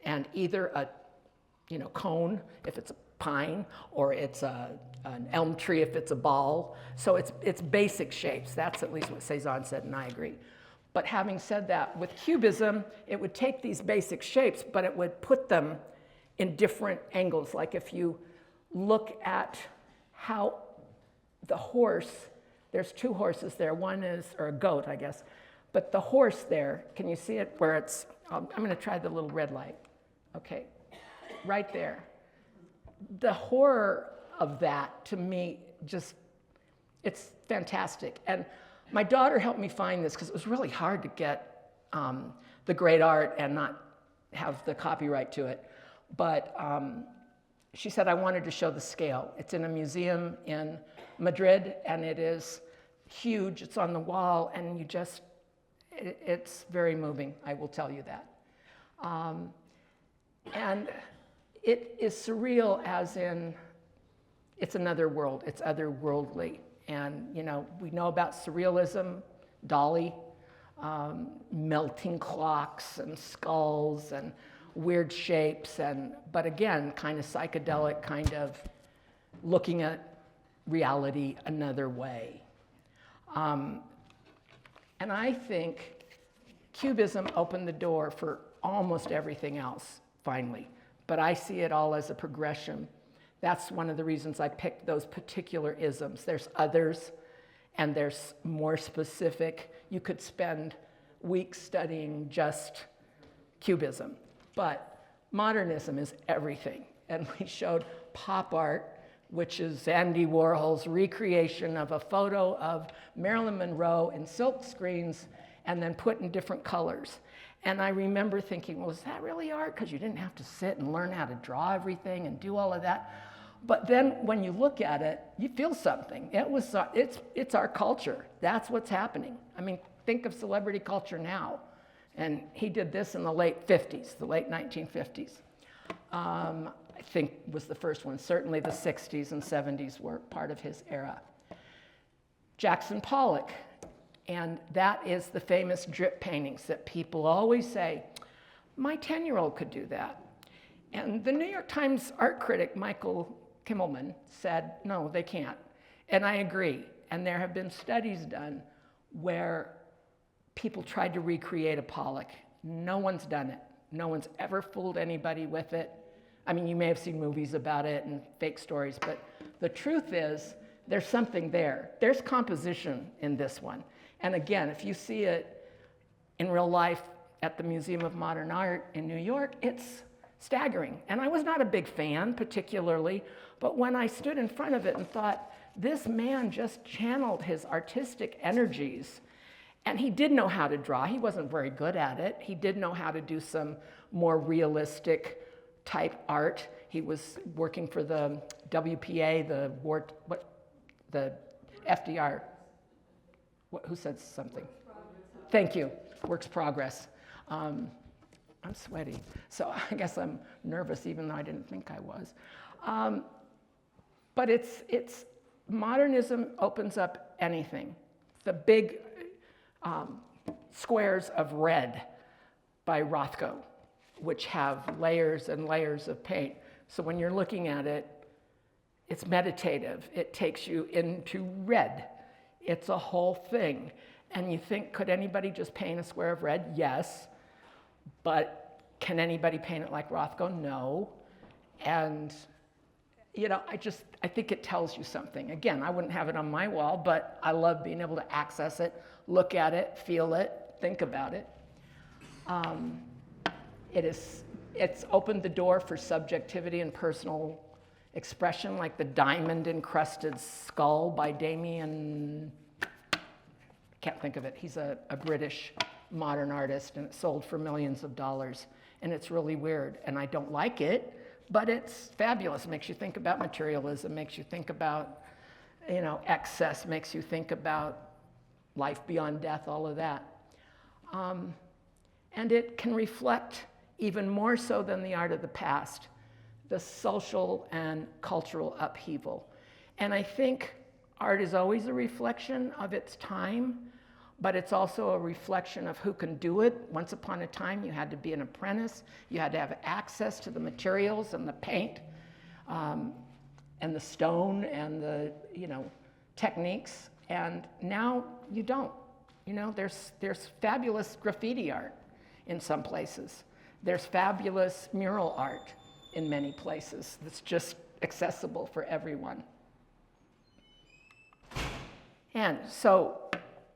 and either a cone if it's a pine, or it's an elm tree if it's a ball. So it's basic shapes. That's at least what Cezanne said, and I agree. But having said that, with Cubism, it would take these basic shapes, but it would put them in different angles. Like if you look at how the horse, there's 2 horses there. One is, or a goat, I guess. But the horse there, can you see it where it's, I'm going to try the little red light. Okay, right there. The horror of that, to me, it's fantastic. And my daughter helped me find this because it was really hard to get the great art and not have the copyright to it. But she said I wanted to show the scale. It's in a museum in Madrid, and it is huge. It's on the wall, and it's very moving, I will tell you that. And it is surreal as in, it's another world, it's otherworldly. And, we know about surrealism, Dali, melting clocks and skulls and weird shapes, but again, kind of psychedelic, kind of looking at reality another way. And I think Cubism opened the door for almost everything else, finally. But I see it all as a progression. That's one of the reasons I picked those particular isms. There's others, and there's more specific. You could spend weeks studying just Cubism. But modernism is everything. And we showed pop art, which is Andy Warhol's recreation of a photo of Marilyn Monroe in silk screens and then put in different colors. And I remember thinking, well, is that really art? Because you didn't have to sit and learn how to draw everything and do all of that. But then when you look at it, you feel something. It's our culture. That's what's happening. I mean, think of celebrity culture now. And he did this in the late 50s, the late 1950s. I think was the first one. Certainly the 60s and 70s were part of his era. Jackson Pollock, and that is the famous drip paintings that people always say, my 10-year-old could do that. And the New York Times art critic, Michael Kimmelman, said, no, they can't. And I agree. And there have been studies done where people tried to recreate a Pollock. No one's done it. No one's ever fooled anybody with it. I mean, you may have seen movies about it and fake stories, but the truth is there's something there. There's composition in this one. And again, if you see it in real life at the Museum of Modern Art in New York, it's staggering. And I was not a big fan particularly, but when I stood in front of it and thought, this man just channeled his artistic energies, and he did know how to draw. He wasn't very good at it. He did know how to do some more realistic type art. He was working for the WPA, the FDR. Who said something? Thank you. Works Progress. I'm sweaty, so I guess I'm nervous, even though I didn't think I was. But it's modernism opens up anything. The big squares of red by Rothko, which have layers and layers of paint. So when you're looking at it, it's meditative. It takes you into red. It's a whole thing. And you think, could anybody just paint a square of red? Yes. But can anybody paint it like Rothko? No. And, I think it tells you something. Again, I wouldn't have it on my wall, but I love being able to access it, look at it, feel it, think about it. It's opened the door for subjectivity and personal expression, like the diamond-encrusted skull by Damien, can't think of it. He's a British modern artist, and it sold for millions of dollars. And it's really weird, and I don't like it, but it's fabulous. It makes you think about materialism, makes you think about, excess, makes you think about life beyond death, all of that. And it can reflect, even more so than the art of the past, the social and cultural upheaval. And I think art is always a reflection of its time, but it's also a reflection of who can do it. Once upon a time, you had to be an apprentice. You had to have access to the materials and the paint and the stone and the, techniques. And now you don't. There's fabulous graffiti art in some places. There's fabulous mural art in many places that's just accessible for everyone. And so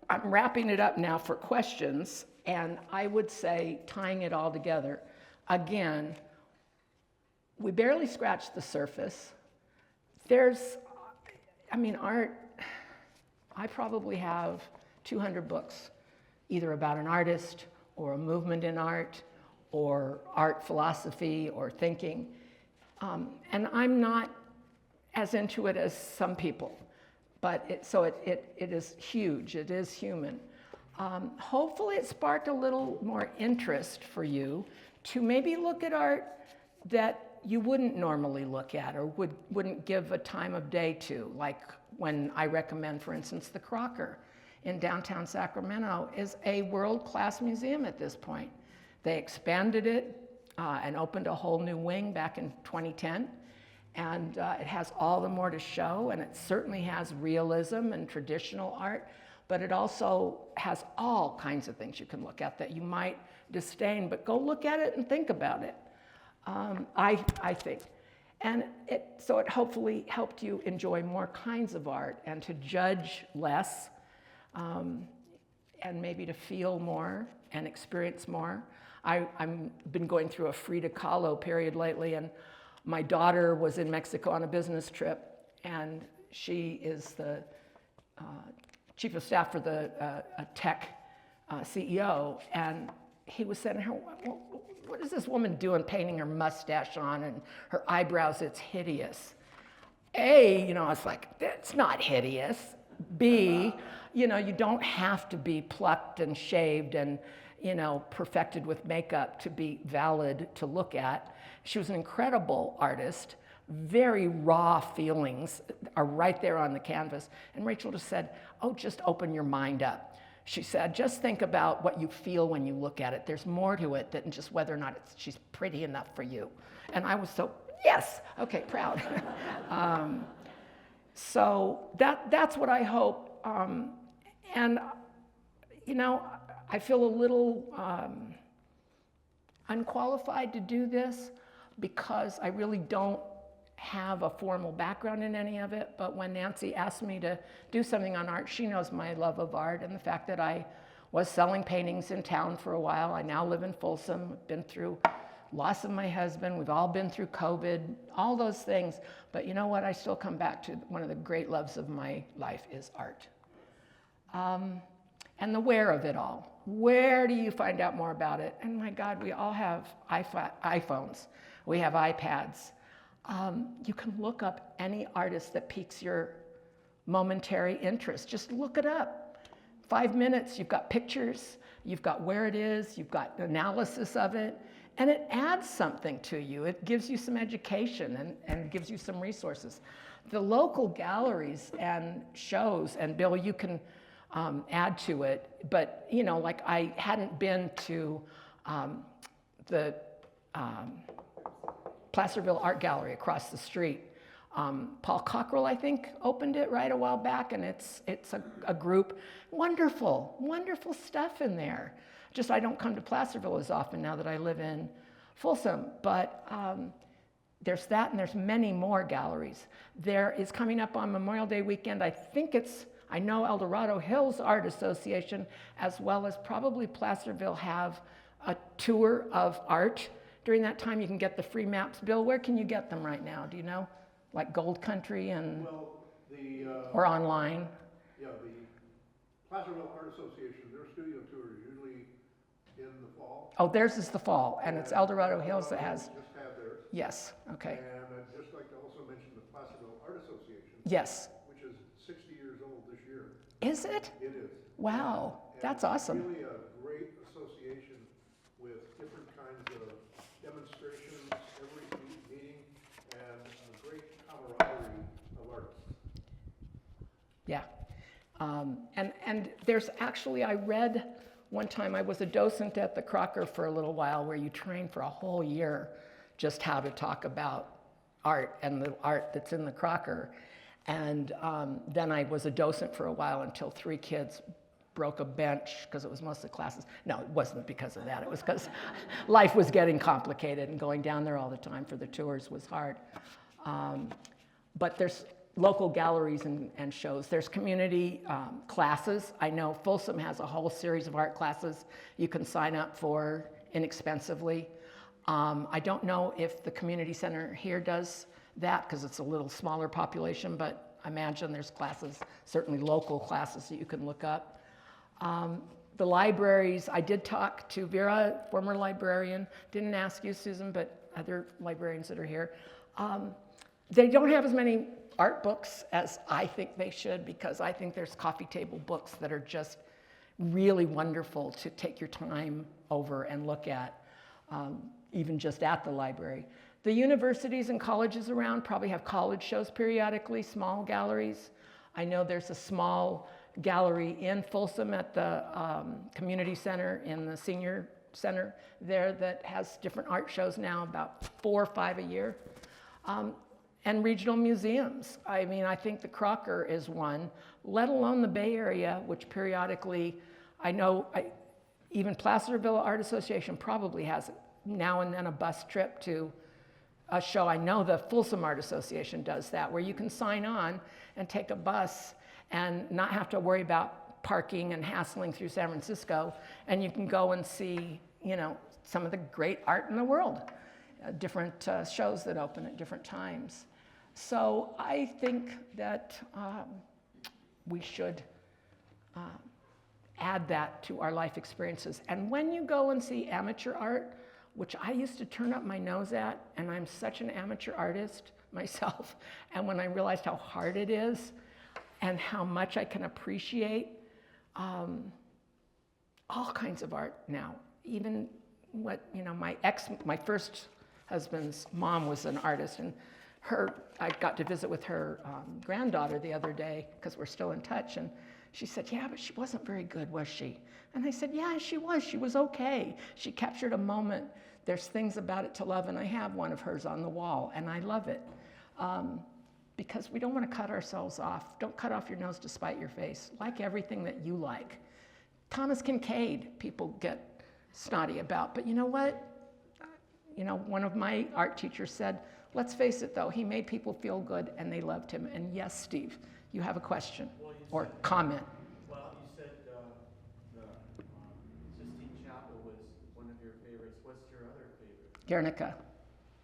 I'm wrapping it up now for questions, and I would say, tying it all together, again, we barely scratched the surface. Art, I probably have 200 books, either about an artist or a movement in art or art philosophy or thinking. And I'm not as into it as some people, but it is huge, it is human. Hopefully it sparked a little more interest for you to maybe look at art that you wouldn't normally look at or wouldn't give a time of day to, like when I recommend, for instance, the Crocker in downtown Sacramento is a world-class museum at this point. They expanded it and opened a whole new wing back in 2010. And it has all the more to show, and it certainly has realism and traditional art, but it also has all kinds of things you can look at that you might disdain, but go look at it and think about it, I think. And so it hopefully helped you enjoy more kinds of art and to judge less, and maybe to feel more and experience more. I've been going through a Frida Kahlo period lately, and my daughter was in Mexico on a business trip, and she is the chief of staff for the tech CEO, and he was saying to her, well, what is this woman doing painting her mustache on and her eyebrows? It's hideous. A, you know, it's like, it's not hideous. B, you know, you don't have to be plucked and shaved and, you know, perfected with makeup to be valid to look at. She was an incredible artist. Very raw feelings are right there on the canvas. And Rachel just said, oh, just open your mind up. She said, just think about what you feel when you look at it. There's more to it than just whether or not she's pretty enough for you. And I was so, yes, okay, proud. So that's what I hope. And, you know, I feel a little unqualified to do this because I really don't have a formal background in any of it. But when Nancy asked me to do something on art, she knows my love of art and the fact that I was selling paintings in town for a while. I now live in Folsom. I've been through loss of my husband. We've all been through COVID, all those things. But you know what? I still come back to one of the great loves of my life is art. And the where of it all. Where do you find out more about it? And my God, we all have iPhones. We have iPads. You can look up any artist that piques your momentary interest. Just look it up. 5 minutes, you've got pictures, you've got where it is, you've got analysis of it, and it adds something to you. It gives you some education and gives you some resources. The local galleries and shows, and Bill, you can add to it, but you know, like I hadn't been to the Placerville Art Gallery across the street. Paul Cockrell, I think, opened it right a while back, and it's a group. Wonderful, wonderful stuff in there. Just I don't come to Placerville as often now that I live in Folsom, but there's that, and there's many more galleries. There is coming up on Memorial Day weekend, I know El Dorado Hills Art Association, as well as probably Placerville, have a tour of art. During that time, you can get the free maps. Bill, where can you get them right now? Do you know? Like Gold Country and, or online? Yeah, the Placerville Art Association, their studio tour is usually in the fall. Oh, theirs is the fall, and it's El Dorado Hills that has. Just had theirs. Yes, okay. And I'd just like to also mention the Placerville Art Association. Yes. Which is 60 years old this year. Is it? It is. Wow, And that's awesome. Really a great association with different kinds of demonstrations every meeting and a great camaraderie of artists. Yeah. And there's actually, I read one time, I was a docent at the Crocker for a little while where you train for a whole year just how to talk about art and the art that's in the Crocker. And then I was a docent for a while until 3 kids broke a bench because it was mostly classes. No, it wasn't because of that. It was because life was getting complicated and going down there all the time for the tours was hard. But there's local galleries and shows. There's community classes. I know Folsom has a whole series of art classes you can sign up for inexpensively. I don't know if the community center here does that because it's a little smaller population, but I imagine there's classes, certainly local classes that you can look up. The libraries, I did talk to Vera, former librarian, didn't ask you, Susan, but other librarians that are here. They don't have as many art books as I think they should because I think there's coffee table books that are just really wonderful to take your time over and look at, even just at the library. The universities and colleges around probably have college shows periodically, small galleries. I know there's a small gallery in Folsom at the community center in the senior center there that has different art shows now, about 4 or 5 a year. And regional museums. I mean, I think the Crocker is one, let alone the Bay Area, which periodically, I know even Placerville Art Association probably has now and then a bus trip to a show. I know the Folsom Art Association does that, where you can sign on and take a bus and not have to worry about parking and hassling through San Francisco, and you can go and see, you know, some of the great art in the world, different shows that open at different times. So I think that we should add that to our life experiences. And when you go and see amateur art, which I used to turn up my nose at, and I'm such an amateur artist, myself. And when I realized how hard it is and how much I can appreciate all kinds of art now, even what, my first husband's mom was an artist, and I got to visit with her granddaughter the other day because we're still in touch, and she said, yeah, but she wasn't very good, was she? And I said, yeah, she was okay. She captured a moment. There's things about it to love, and I have one of hers on the wall, and I love it. Because we don't want to cut ourselves off. Don't cut off your nose to spite your face. Like everything that you like. Thomas Kincaid, people get snotty about, but you know what? One of my art teachers said, let's face it though, he made people feel good and they loved him. And yes, Steve, you have a question or comment. Well, you said the Sistine Chapel was one of your favorites. What's your other favorite? Guernica.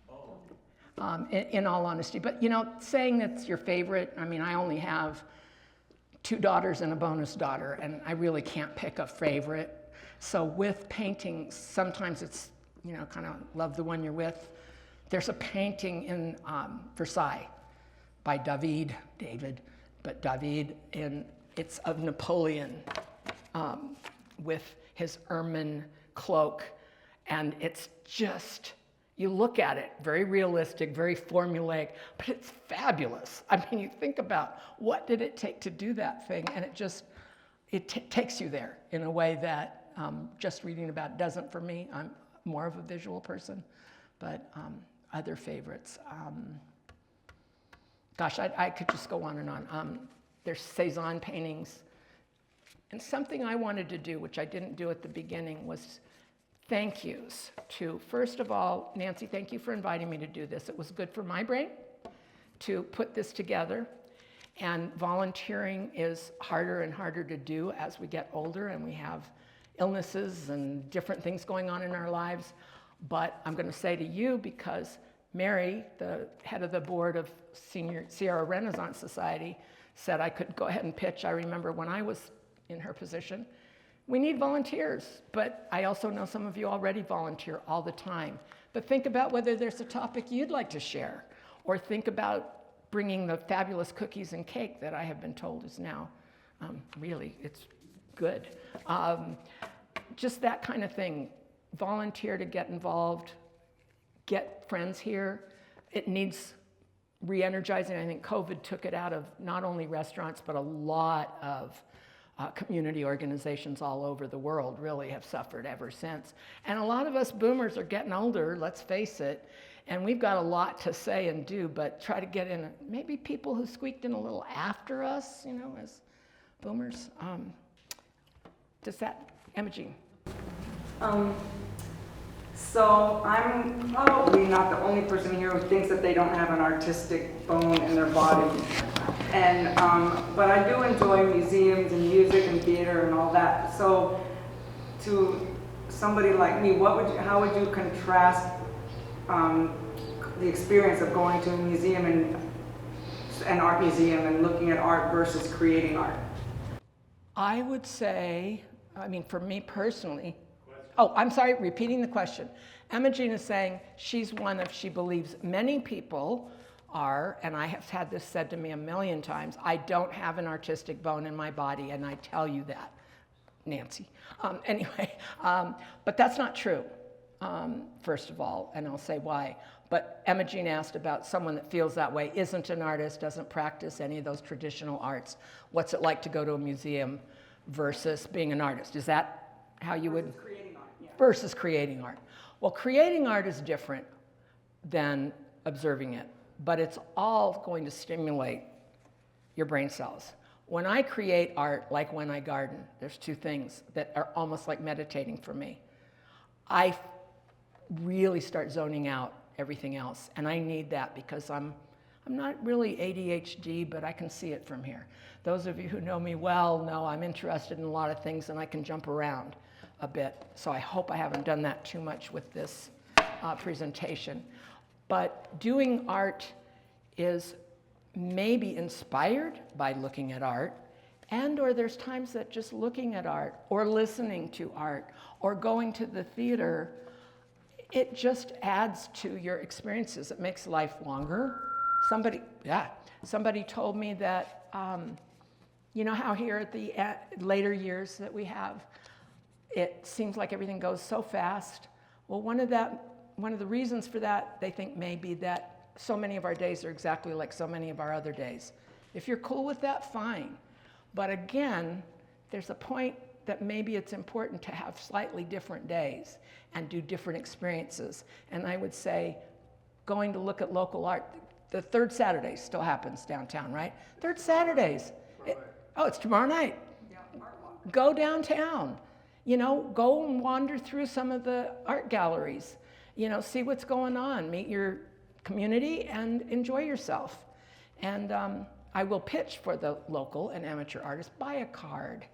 Oh. In all honesty. But saying that's your favorite, I only have 2 daughters and a bonus daughter, and I really can't pick a favorite. So with painting, sometimes it's, kind of love the one you're with. There's a painting in Versailles by David, and it's of Napoleon with his ermine cloak, and it's just, you look at it, very realistic, very formulaic, but it's fabulous. You think about what did it take to do that thing, and it takes you there in a way that just reading about doesn't for me. I'm more of a visual person, but other favorites. I could just go on and on. There's Cézanne paintings. And something I wanted to do, which I didn't do at the beginning, was thank yous to, first of all, Nancy, thank you for inviting me to do this. It was good for my brain to put this together. And volunteering is harder and harder to do as we get older and we have illnesses and different things going on in our lives. But I'm going to say to you, because Mary, the head of the board of Sierra Renaissance Society, said I could go ahead and pitch. I remember when I was in her position, we need volunteers, but I also know some of you already volunteer all the time. But think about whether there's a topic you'd like to share, or think about bringing the fabulous cookies and cake that I have been told is now, really, it's good. Just that kind of thing. Volunteer to get involved, get friends here. It needs re-energizing. I think COVID took it out of not only restaurants, but a lot of community organizations all over the world really have suffered ever since. And a lot of us boomers are getting older, let's face it, and we've got a lot to say and do, but try to get in, maybe people who squeaked in a little after us, as boomers. Does that, Imogene? So I'm probably not the only person here who thinks that they don't have an artistic bone in their body. And, but I do enjoy museums and music and theater and all that. So to somebody like me, how would you contrast the experience of going to a museum and an art museum and looking at art versus creating art? I would say, for me personally, oh, I'm sorry, repeating the question. Imogene is saying she believes many people are, and I have had this said to me a million times, I don't have an artistic bone in my body, and I tell you that, Nancy. But that's not true, first of all, and I'll say why. But Imogene asked about someone that feels that way, isn't an artist, doesn't practice any of those traditional arts. What's it like to go to a museum versus being an artist? Is that how you would? Creating art, yeah. Versus creating art. Well, creating art is different than observing it, but it's all going to stimulate your brain cells. When I create art, like when I garden, there's 2 things that are almost like meditating for me. I really start zoning out everything else, and I need that because I'm not really ADHD, but I can see it from here. Those of you who know me well know I'm interested in a lot of things and I can jump around a bit. So I hope I haven't done that too much with this presentation. But doing art is maybe inspired by looking at art, or there's times that just looking at art or listening to art or going to the theater, it just adds to your experiences. It makes life longer. Somebody told me that, you know how here at the later years that we have, it seems like everything goes so fast. Well, one of the reasons for that, they think may be that so many of our days are exactly like so many of our other days. If you're cool with that, fine. But again, there's a point that maybe it's important to have slightly different days and do different experiences. And I would say going to look at local art, the third Saturday still happens downtown, right? Third Saturdays. It's tomorrow night. Go downtown. You know, go and wander through some of the art galleries. You know, see what's going on. Meet your community and enjoy yourself. And I will pitch for the local and amateur artists, buy a card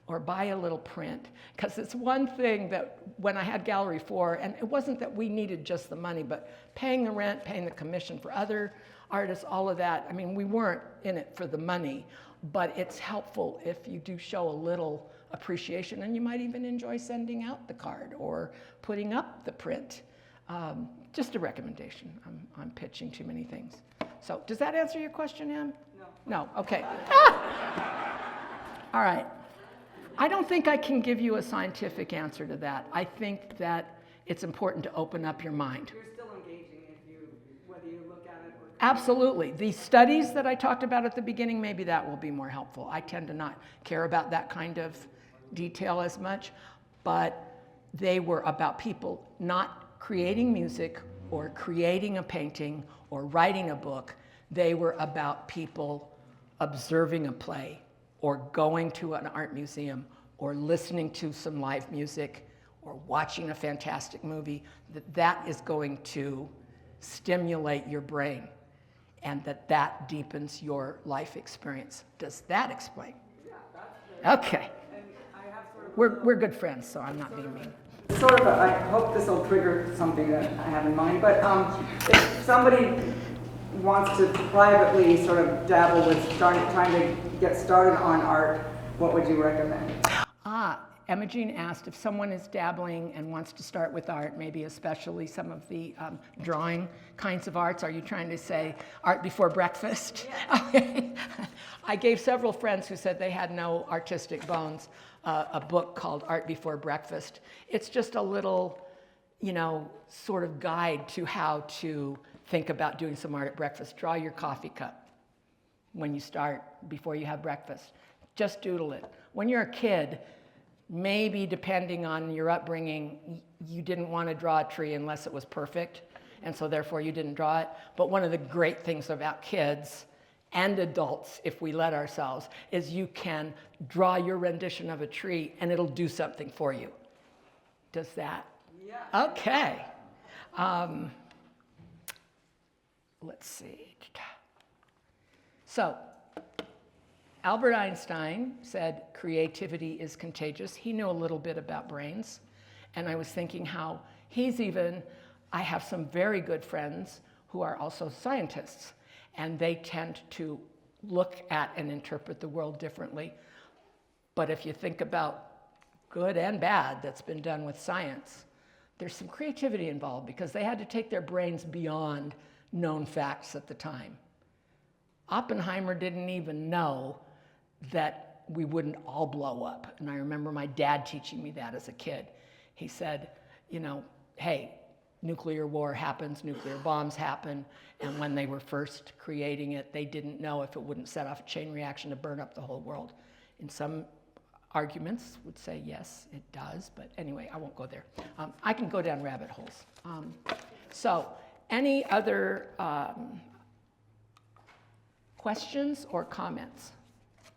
or buy a little print. Because it's one thing that when I had Gallery 4, and it wasn't that we needed just the money, but paying the rent, paying the commission for other artists, all of that. I mean, we weren't in it for the money, but it's helpful if you do show a little appreciation, and you might even enjoy sending out the card or putting up the print. Just a recommendation. I'm pitching too many things. So does that answer your question, Em? No. No, okay. All right. I don't think I can give you a scientific answer to that. I think that it's important to open up your mind. You're still engaging whether you look at it or... Absolutely. The studies that I talked about at the beginning, maybe that will be more helpful. I tend to not care about that kind of detail as much, but they were about people not creating music or creating a painting or writing a book. They were about people observing a play or going to an art museum or listening to some live music or watching a fantastic movie. That is going to stimulate your brain and that deepens your life experience. Does that explain? Yeah, that's good. Okay. And I have sort of We're good friends, so I'm not being mean. I hope this will trigger something that I have in mind, but if somebody wants to privately sort of dabble with trying to get started on art, what would you recommend? Emma Jean asked if someone is dabbling and wants to start with art, maybe especially some of the drawing kinds of arts. Are you trying to say art before breakfast? Yeah. Okay. I gave several friends who said they had no artistic bones a book called Art Before Breakfast. It's just a little, sort of guide to how to think about doing some art at breakfast. Draw your coffee cup when you start, before you have breakfast. Just doodle it. When you're a kid, maybe depending on your upbringing, you didn't want to draw a tree unless it was perfect, and so therefore you didn't draw it. But one of the great things about kids and adults, if we let ourselves, is you can draw your rendition of a tree and it'll do something for you. Does that? Yeah. Okay. Let's see. So, Albert Einstein said creativity is contagious. He knew a little bit about brains. And I was thinking how I have some very good friends who are also scientists. And they tend to look at and interpret the world differently. But if you think about good and bad that's been done with science, there's some creativity involved because they had to take their brains beyond known facts at the time. Oppenheimer didn't even know that we wouldn't all blow up. And I remember my dad teaching me that as a kid. He said, hey, nuclear war happens, nuclear bombs happen, and when they were first creating it, they didn't know if it wouldn't set off a chain reaction to burn up the whole world. In some arguments would say yes, it does, but anyway, I won't go there. I can go down rabbit holes. So, any other questions or comments?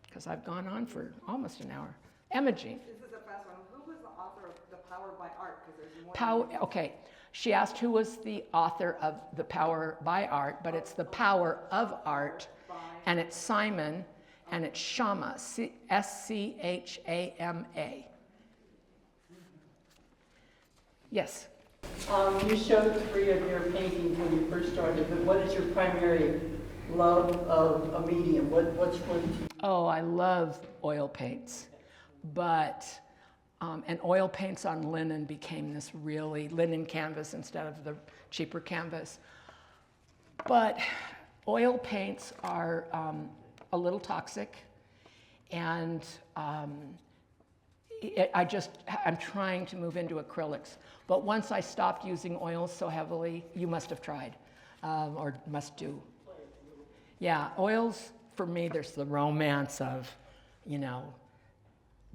Because I've gone on for almost an hour. Emma Jean. This is a fast one. Who was the author of The Power by Art? Because there's more. Okay. She asked who was the author of The Power by Art, but it's The Power of Art, and it's Simon, and it's Schama, S-C-H-A-M-A. Yes? You showed 3 of your paintings when you first started, but what is your primary love of a medium? What's one? Oh, I love oil paints, but and oil paints on linen became this really linen canvas instead of the cheaper canvas. But Oil paints are a little toxic, and I'm trying to move into acrylics. But once I stopped using oils so heavily, you must have tried, or must do. Yeah, oils, for me, there's the romance of, you know,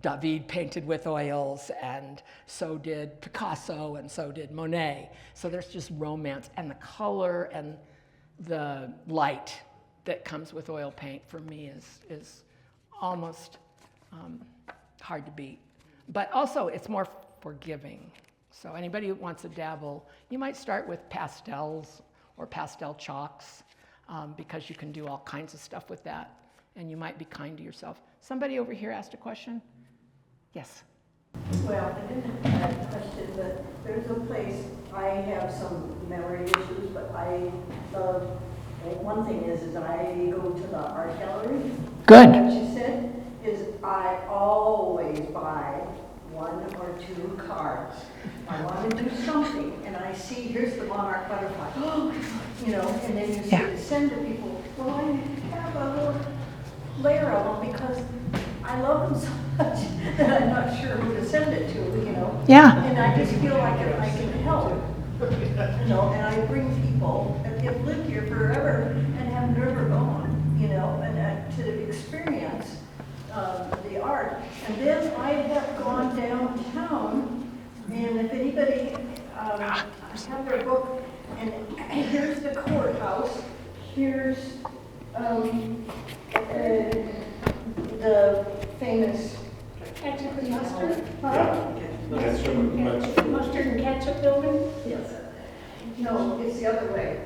David painted with oils, and so did Picasso, and so did Monet. So there's just romance, and the color and the light that comes with oil paint for me is almost hard to beat. But also, it's more forgiving. So anybody who wants to dabble, you might start with pastels or pastel chalks, because you can do all kinds of stuff with that, and you might be kind to yourself. Somebody over here asked a question? Yes. Well, I didn't have a question, but there's a place, I have some memory issues, but I love, one thing is I go to the art gallery. Good. What you said is I always buy 1 or 2 cards. I want to do something, and I see, here's the monarch butterfly, oh, you know, and then you send to people, well, I have a little layer of them because I love them so much that I'm not sure who to send it to, you know? Yeah. And I just feel like I can help, you know, and I bring people that have lived here forever and have never gone, you know, and to experience the art. And then I have gone downtown, and if anybody have their book, and here's the courthouse, here's the famous Ketchup and mustard? huh? Mustard and ketchup building? Yes. No, it's the other way.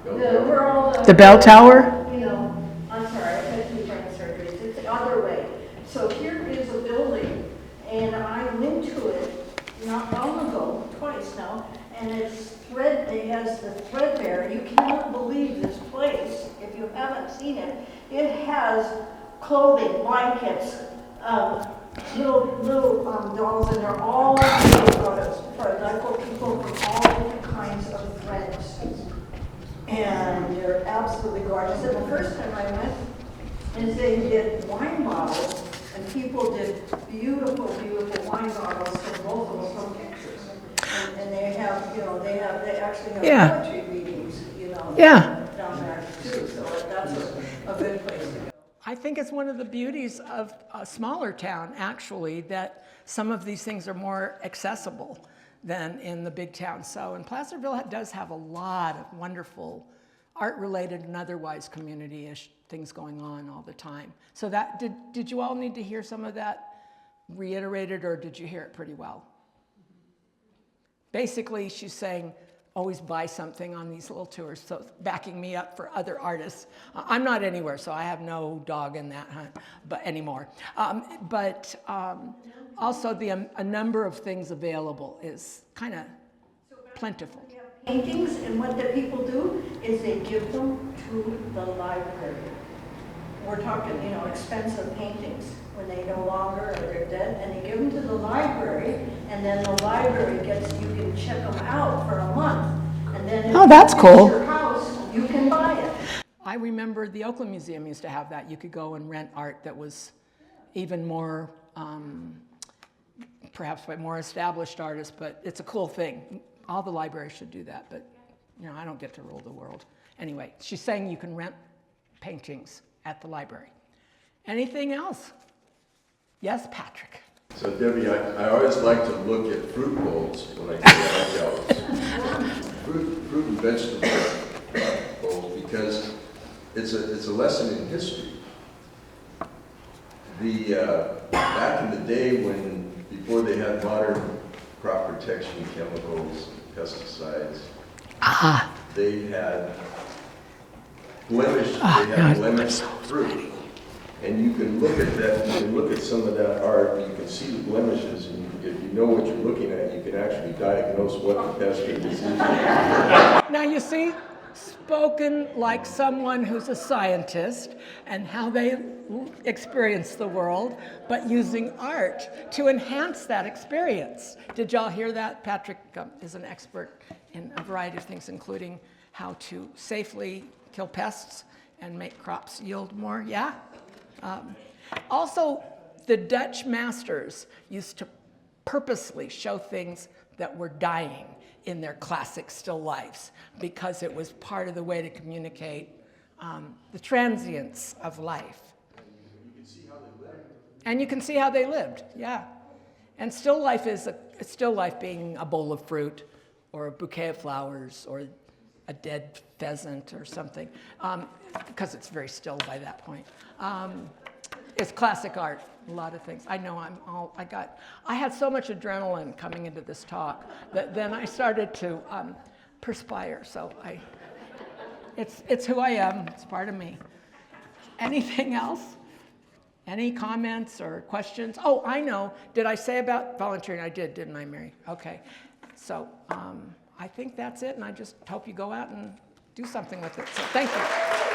We're all The bell tower? You know, I'm sorry, I had 2 brain surgeries. It's the other way. So here is a building, and I went to it not long ago, twice now, and it's it has the thread there. You cannot believe this place if you haven't seen it. It has clothing, blankets, little dolls, and they're all made out of thread. I quote people from all different kinds of threads. And they're absolutely gorgeous. And the first time I went, is they did wine bottles, and people did beautiful, beautiful wine bottles from both of them from pictures. And they have, you know, they actually have poetry readings, you know, down there too. So that's a good place to go. I think it's one of the beauties of a smaller town, actually, that some of these things are more accessible than in the big town. So, and Placerville does have a lot of wonderful art-related and otherwise community-ish things going on all the time. So that, did you all need to hear some of that reiterated, or did you hear it pretty well? Basically, she's saying, always buy something on these little tours, so backing me up for other artists. I'm not anywhere, so I have no dog in that hunt but anymore. Also, a number of things available is kind of plentiful. Paintings, and what the people do is they give them to the library. We're talking, you know, expensive paintings when they no longer, or they're dead, and they give them to the library, and then the library you can check them out for a month, and then if that's cool. Your house, you can buy it. I remember the Oakland Museum used to have that. You could go and rent art that was even more, perhaps by more established artists, but it's a cool thing. All the libraries should do that, but you know, I don't get to rule the world. Anyway, she's saying you can rent paintings at the library. Anything else? Yes, Patrick. So Debbie, I always like to look at fruit bowls when I go to art galleries. Fruit and vegetable bowls, because it's a lesson in history. Back in the day before they had modern crop protection chemicals, pesticides, they had blemished fruit. And you can look at that, you can look at some of that art, and you can see the blemishes, and if you know what you're looking at, you can actually diagnose what the pest or disease is. Now you see, spoken like someone who's a scientist and how they experience the world, but using art to enhance that experience. Did y'all hear that? Patrick is an expert in a variety of things, including how to safely kill pests and make crops yield more, yeah? Also, the Dutch masters used to purposely show things that were dying in their classic still lifes because it was part of the way to communicate the transience of life. And you can see how they lived, yeah. And still life is still life being a bowl of fruit or a bouquet of flowers or a dead pheasant or something, because it's very still by that point. It's classic art, a lot of things. I know I had so much adrenaline coming into this talk that then I started to perspire, so it's who I am, it's part of me. Anything else? Any comments or questions? Oh, I know. Did I say about volunteering? I did, didn't I, Mary? Okay. So I think that's it, and I just hope you go out and do something with it. So thank you.